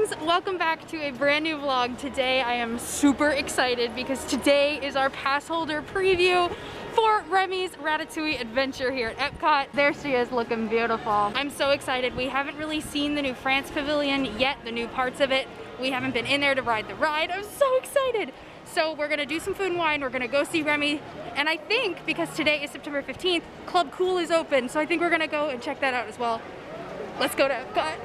friends, welcome back to a brand new vlog. Today I am super excited because today is our Passholder preview for Remy's Ratatouille adventure here at EPCOT. There she is, looking beautiful. I'm so excited. We haven't really seen the new France pavilion yet, the new parts of it. We haven't been in there to ride the ride. I'm so excited. So we're gonna do some food and wine. We're gonna go see Remy. And I think, because today is September 15th, Club Cool is open. So I think we're gonna go and check that out as well. Let's go to EPCOT.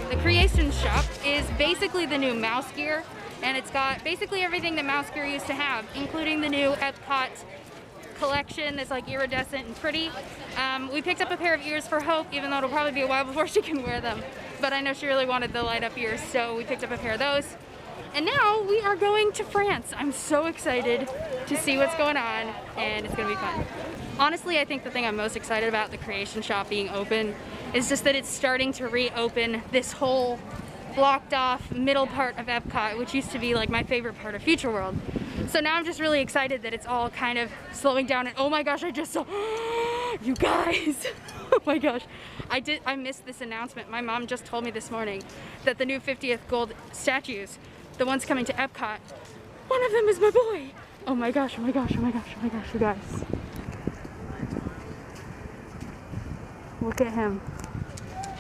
The Creation Shop is basically the new mouse gear, and it's got basically everything that mouse gear used to have, including the new EPCOT collection that's like iridescent and pretty. We picked up a pair of ears for Hope, even though it'll probably be a while before she can wear them. But I know she really wanted the light up ears, so we picked up a pair of those. And now we are going to France. I'm so excited to see what's going on, and it's gonna be fun. Honestly, I think the thing I'm most excited about the Creation Shop being open is just that it's starting to reopen this whole blocked off middle part of EPCOT, which used to be like my favorite part of Future World. So now I'm just really excited that it's all kind of slowing down, and oh my gosh, I just saw, you guys, oh my gosh. I missed this announcement. My mom just told me this morning that the new 50th gold statues, the ones coming to EPCOT, one of them is my boy. Oh my gosh, oh my gosh, oh my gosh, oh my gosh, you guys. Look at him.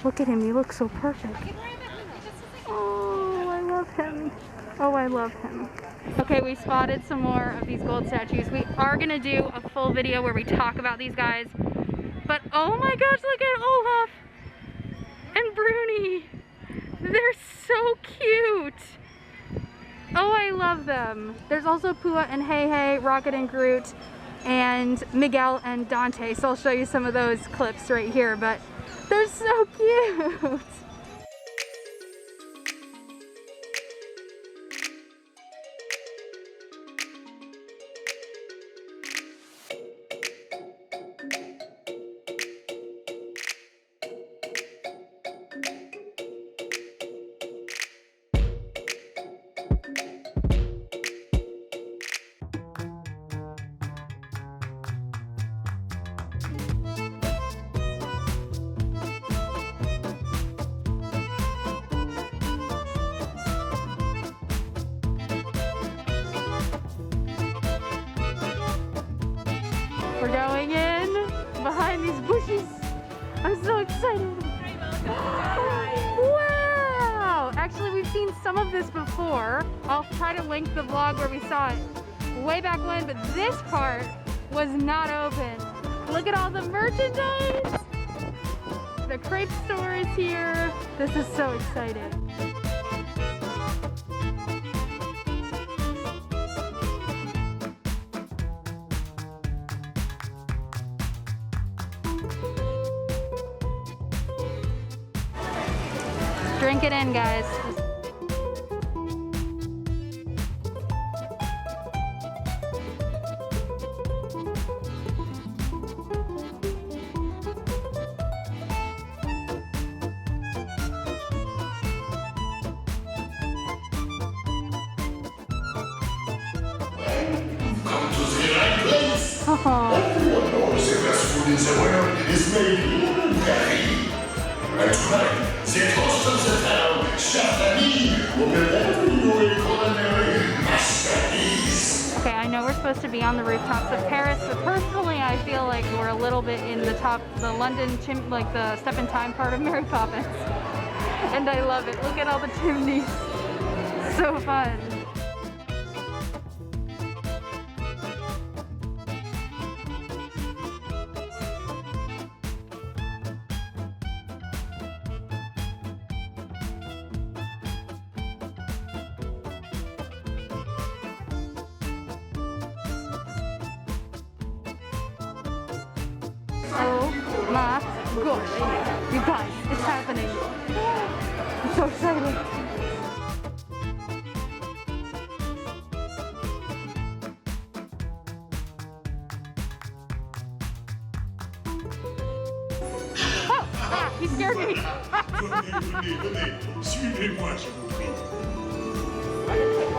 Look at him, he looks so perfect. Oh, I love him. Oh, I love him. Okay, we spotted some more of these gold statues. We are gonna do a full video where we talk about these guys. But oh my gosh, look at Olaf and Bruni. They're so cute. Oh, I love them. There's also Pua and Hey Hey, Rocket and Groot, and Miguel and Dante. So I'll show you some of those clips right here, but they're so cute. We're going in behind these bushes. I'm so excited. Wow! Actually, we've seen some of this before. I'll try to link the vlog where we saw it way back when, but this part was not open. Look at all the merchandise. The crepe store is here. This is so exciting. Drink it in, guys. Everyone knows the best food in the world is made in Paris. And tonight, the toast of the town, Chef Remy, will prepare you a culinary masterpiece. Okay, I know we're supposed to be on the rooftops of Paris, but personally I feel like we're a little bit in the London, like the Step in Time part of Mary Poppins. And I love it. Look at all the chimneys. So fun. Oh my gosh, you guys, it's happening. I'm so excited. Oh, you scared me. Suivez-moi, s'il vous plaît.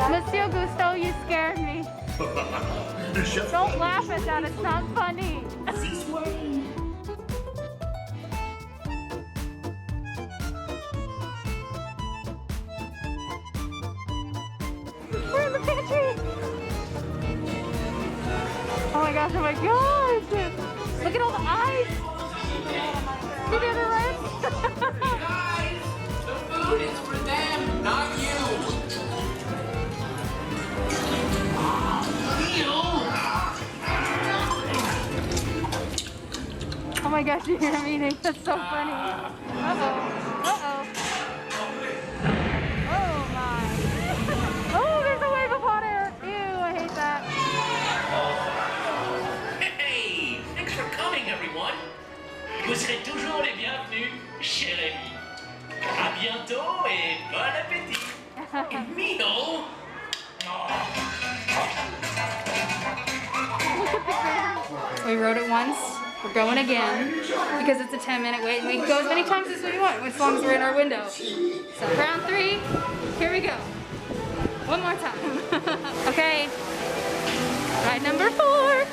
Monsieur Gusto, you scared me. Don't laugh at that, it's not funny. This way. We're in the pantry. Oh my gosh, oh my gosh. Look at all the eyes. You did it right. Guys, the food is for them, not you. Oh my gosh, you hear him eating. That's so funny. Uh-oh. Uh-oh. Oh my. Oh, there's a wave of hot air. Ew, I hate that. Hey, thanks for coming, everyone. Vous serez toujours les bienvenus chez Remy. À bientôt et bon appétit. Et Mino. We rode it once. We're going again because it's a 10-minute wait, and we can go as many times as we want as long as we're in our window. So round 3, here we go. One more time. Okay, ride number 4.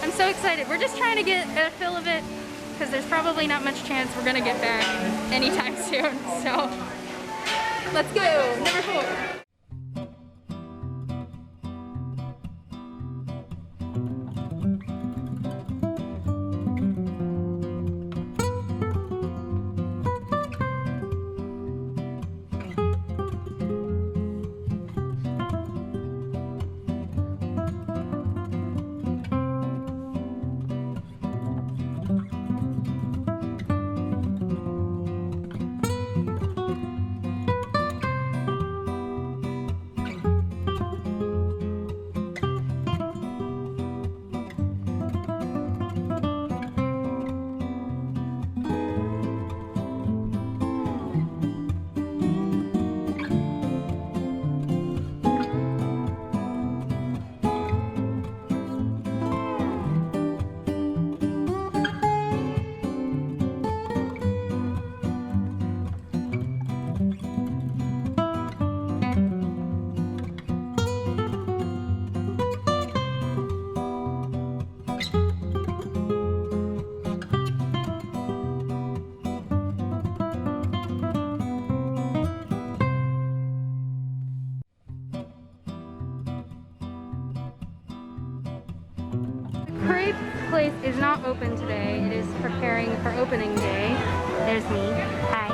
I'm so excited. We're just trying to get a feel of it because there's probably not much chance we're gonna get back anytime soon. So let's go, number 4. Crepe place is not open today. It is preparing for opening day. There's me. Hi.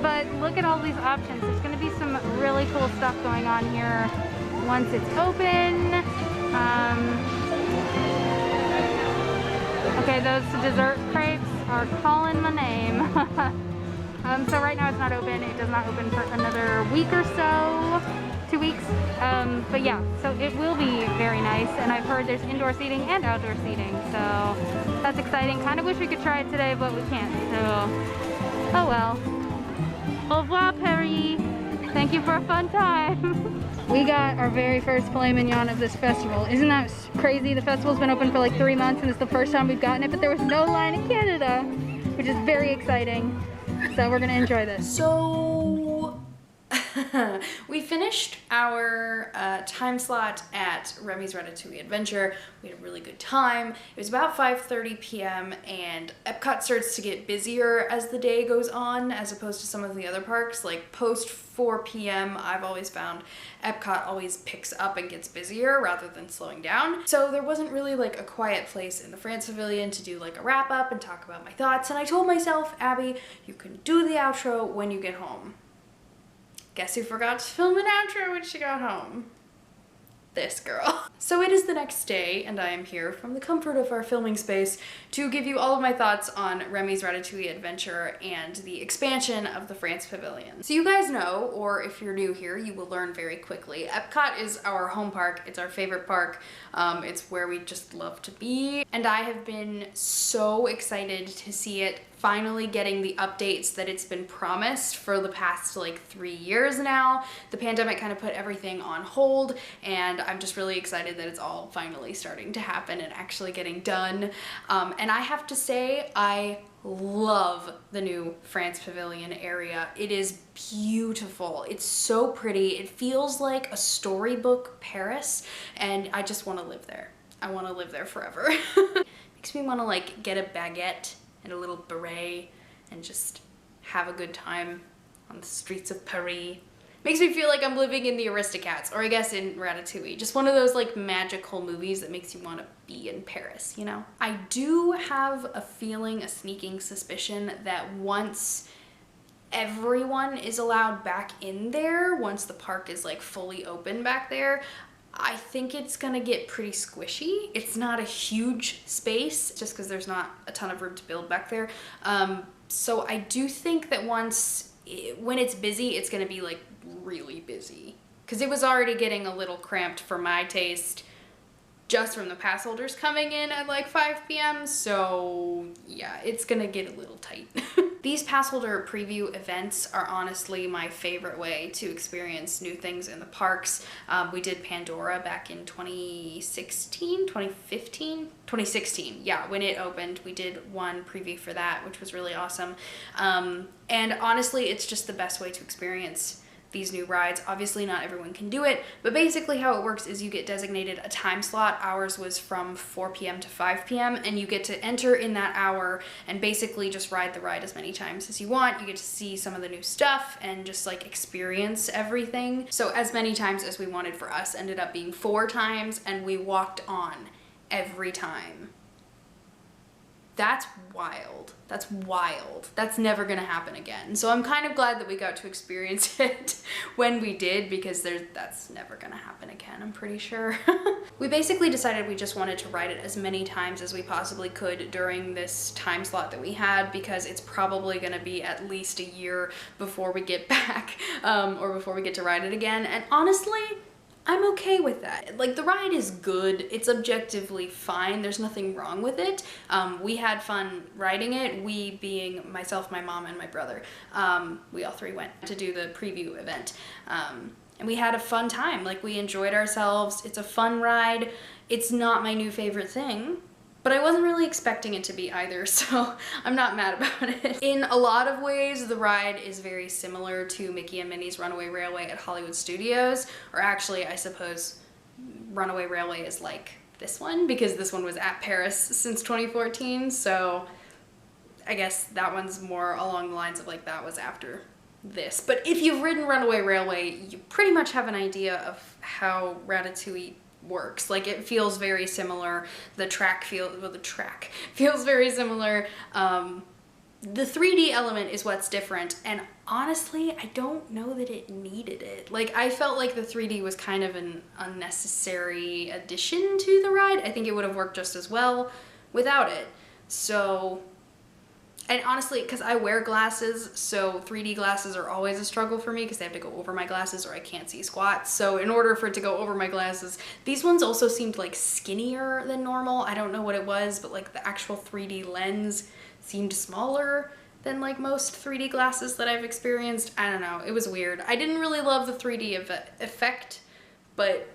But look at all these options. There's going to be some really cool stuff going on here once it's open. Okay, those dessert crepes are calling my name. So right now it's not open. It does not open for another week or so. 2 weeks. But yeah, so it will be very nice, and I've heard there's indoor seating and outdoor seating, so that's exciting. Kind of wish we could try it today, but we can't, so oh well. Au revoir, Paris. Thank you for a fun time. We got our very first filet mignon of this festival. Isn't that crazy? The festival's been open for like 3 months, and it's the first time we've gotten it, but there was no line in Canada, which is very exciting. So we're gonna enjoy this. So we finished finished our time slot at Remy's Ratatouille Adventure. We had a really good time. It was about 5:30 p.m. and EPCOT starts to get busier as the day goes on, as opposed to some of the other parks. Like post 4 p.m. I've always found EPCOT always picks up and gets busier rather than slowing down. So there wasn't really like a quiet place in the France Pavilion to do like a wrap up and talk about my thoughts. And I told myself, Abby, you can do the outro when you get home. Guess who forgot to film an outro when she got home? This girl. So it is the next day and I am here from the comfort of our filming space to give you all of my thoughts on Remy's Ratatouille Adventure and the expansion of the France Pavilion. So you guys know, or if you're new here, you will learn very quickly, EPCOT is our home park. It's our favorite park. It's where we just love to be. And I have been so excited to see it finally getting the updates that it's been promised for the past like 3 years now. The pandemic kind of put everything on hold and I'm just really excited that it's all finally starting to happen and actually getting done. And I have to say, I love the new France Pavilion area. It is beautiful. It's so pretty. It feels like a storybook Paris and I just want to live there. I want to live there forever. Makes me want to like get a baguette and a little beret and just have a good time on the streets of Paris. Makes me feel like I'm living in the Aristocats, or I guess in Ratatouille. Just one of those like magical movies that makes you want to be in Paris, you know? I do have a feeling, a sneaking suspicion that once everyone is allowed back in there, once the park is like fully open back there, I think it's gonna get pretty squishy. It's not a huge space just because there's not a ton of room to build back there. So I do think that when it's busy, it's gonna be like really busy. Because it was already getting a little cramped for my taste just from the pass holders coming in at like 5 p.m. So yeah, it's gonna get a little tight. These pass holder preview events are honestly my favorite way to experience new things in the parks. We did Pandora back in 2016, 2015, 2016. Yeah, when it opened, we did one preview for that, which was really awesome. And honestly, it's just the best way to experience these new rides. Obviously not everyone can do it, but basically how it works is you get designated a time slot. Ours was from 4 p.m. to 5 p.m. and you get to enter in that hour and basically just ride the ride as many times as you want. You get to see some of the new stuff and just like experience everything. So as many times as we wanted. For us ended up being 4 times and we walked on every time. That's wild. That's wild. That's never gonna happen again. So I'm kind of glad that we got to experience it when we did, because that's never gonna happen again, I'm pretty sure. We basically decided we just wanted to ride it as many times as we possibly could during this time slot that we had, because it's probably gonna be at least a year before we get back, or before we get to ride it again. And honestly, I'm okay with that. Like, the ride is good. It's objectively fine. There's nothing wrong with it. We had fun riding it. We being myself, my mom, and my brother. We all 3 went to do the preview event. And we had a fun time. Like, we enjoyed ourselves. It's a fun ride. It's not my new favorite thing, but I wasn't really expecting it to be either, so I'm not mad about it. In a lot of ways, the ride is very similar to Mickey and Minnie's Runaway Railway at Hollywood Studios, or actually, I suppose Runaway Railway is like this one, because this one was at Paris since 2014, so I guess that one's more along the lines of like that was after this. But if you've ridden Runaway Railway, you pretty much have an idea of how Ratatouille works. Like, it feels very similar. The track feels very similar. The 3D element is what's different, and honestly, I don't know that it needed it. Like, I felt like the 3D was kind of an unnecessary addition to the ride. I think it would have worked just as well without it. So, and honestly, because I wear glasses, so 3D glasses are always a struggle for me because they have to go over my glasses or I can't see squat. So in order for it to go over my glasses, these ones also seemed like skinnier than normal. I don't know what it was, but like the actual 3D lens seemed smaller than like most 3D glasses that I've experienced. I don't know, it was weird. I didn't really love the 3D effect, but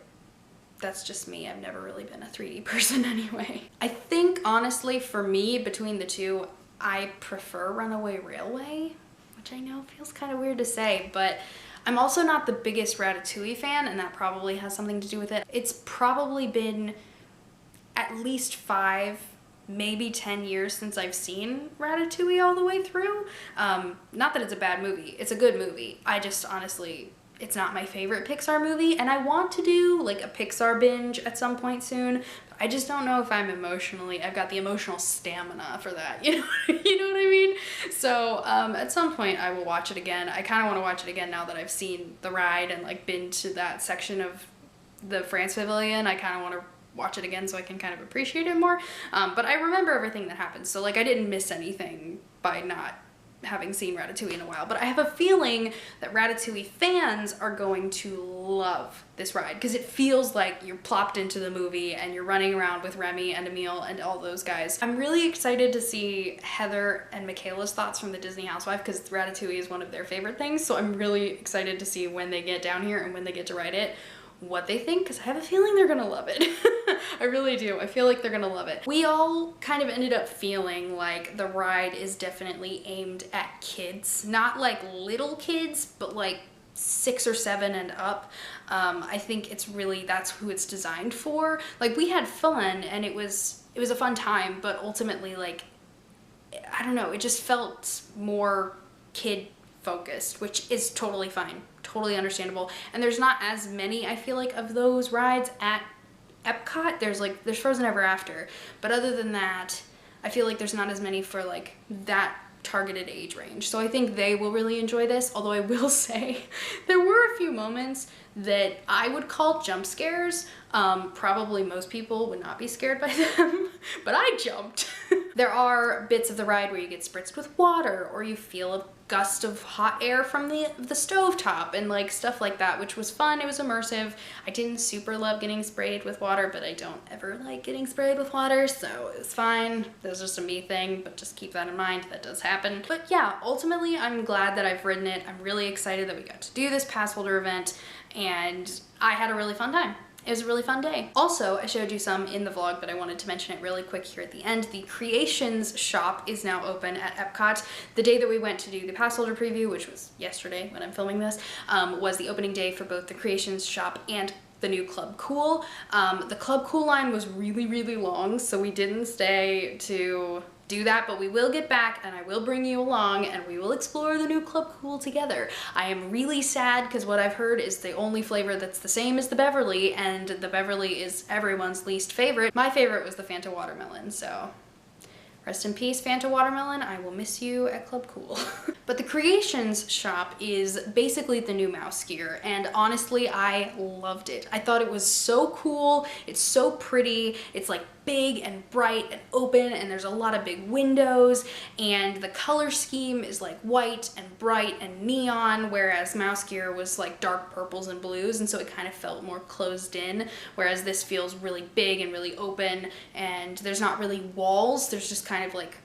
that's just me. I've never really been a 3D person anyway. I think honestly for me, between the two, I prefer Runaway Railway, which I know feels kind of weird to say, but I'm also not the biggest Ratatouille fan, and that probably has something to do with it. It's probably been at least 5, maybe 10 years since I've seen Ratatouille all the way through. Not that it's a bad movie, it's a good movie. I just honestly, it's not my favorite Pixar movie, and I want to do like a Pixar binge at some point soon. But I just don't know if I've got the emotional stamina for that, you know what I mean? So at some point I will watch it again. I kind of want to watch it again now that I've seen the ride and like been to that section of the France Pavilion. I kind of want to watch it again so I can kind of appreciate it more. But I remember everything that happened, so like I didn't miss anything by not having seen Ratatouille in a while. But I have a feeling that Ratatouille fans are going to love this ride because it feels like you're plopped into the movie and you're running around with Remy and Emile and all those guys. I'm really excited to see Heather and Michaela's thoughts from the Disney Housewife because Ratatouille is one of their favorite things, so I'm really excited to see when they get down here and when they get to ride it what they think, because I have a feeling they're gonna love it. I really do. I feel like they're gonna love it. We all kind of ended up feeling like the ride is definitely aimed at kids. Not like little kids, but like 6 or 7 and up. I think it's really, that's who it's designed for. Like we had fun and it was a fun time, but ultimately like, I don't know, it just felt more kid focused, which is totally fine. Totally understandable. And there's not as many, I feel like, of those rides at EPCOT. There's Frozen Ever After, but other than that, I feel like there's not as many for like that targeted age range. So I think they will really enjoy this, although I will say there were a few moments that I would call jump scares. Probably most people would not be scared by them, but I jumped. There are bits of the ride where you get spritzed with water or you feel a gust of hot air from the stove top and like stuff like that, which was fun. It was immersive. I didn't super love getting sprayed with water, but I don't ever like getting sprayed with water, so it's fine. That's just a me thing, but just keep that in mind. That does happen. But yeah, ultimately I'm glad that I've ridden it. I'm really excited that we got to do this Passholder event, and I had a really fun time. It was a really fun day. Also, I showed you some in the vlog, but I wanted to mention it really quick here at the end. The Creations shop is now open at EPCOT. The day that we went to do the Passholder preview, which was yesterday when I'm filming this, was the opening day for both the Creations shop and the new Club Cool. The Club Cool line was really, really long, so we didn't stay to do that, but we will get back and I will bring you along and we will explore the new Club Cool together. I am really sad because what I've heard is the only flavor that's the same as the Beverly, and the Beverly is everyone's least favorite. My favorite was the Fanta Watermelon, so rest in peace, Fanta Watermelon. I will miss you at Club Cool. But the Creations shop is basically the new mouse gear, and honestly, I loved it. I thought it was so cool. It's so pretty. It's like big and bright and open, and there's a lot of big windows, and the color scheme is like white and bright and neon, whereas mouse gear was like dark purples and blues, and so it kind of felt more closed in, whereas this feels really big and really open, and there's not really walls. There's just kind of like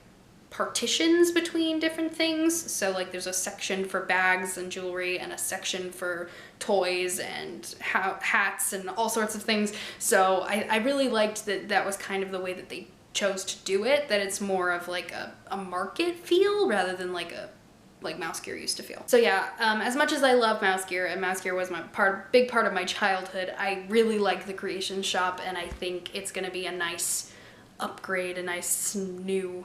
partitions between different things. So like there's a section for bags and jewelry and a section for toys and hats and all sorts of things. So I really liked that that was kind of the way that they chose to do it, that it's more of like a market feel rather than like mouse gear used to feel. So yeah, as much as I love mouse gear, and mouse gear was my big part of my childhood, I really like the Creation shop, and I think it's gonna be a nice upgrade, a nice new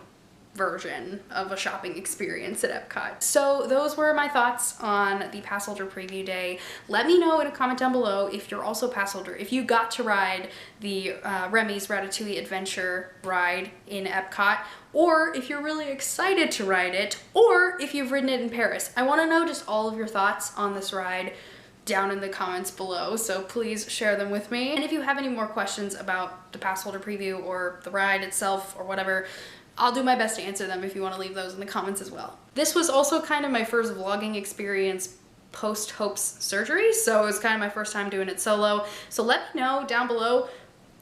version of a shopping experience at EPCOT. So those were my thoughts on the Passholder preview day. Let me know in a comment down below if you're also Passholder, if you got to ride the Remy's Ratatouille Adventure ride in EPCOT, or if you're really excited to ride it, or if you've ridden it in Paris. I want to know just all of your thoughts on this ride down in the comments below, so please share them with me. And if you have any more questions about the Passholder preview or the ride itself or whatever, I'll do my best to answer them if you want to leave those in the comments as well. This was also kind of my first vlogging experience post Hope's surgery, so it was kind of my first time doing it solo. So let me know down below,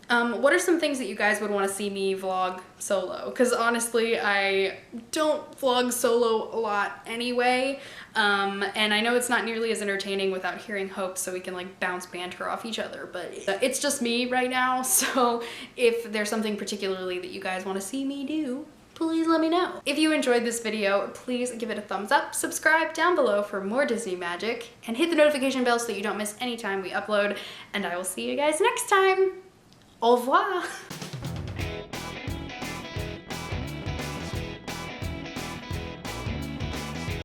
what are some things that you guys would want to see me vlog solo? Because honestly, I don't vlog solo a lot anyway, and I know it's not nearly as entertaining without hearing Hope, so we can like bounce banter off each other, but it's just me right now, so if there's something particularly that you guys want to see me do, please let me know. If you enjoyed this video, please give it a thumbs up, subscribe down below for more Disney magic, and hit the notification bell so that you don't miss any time we upload, and I will see you guys next time. Au revoir!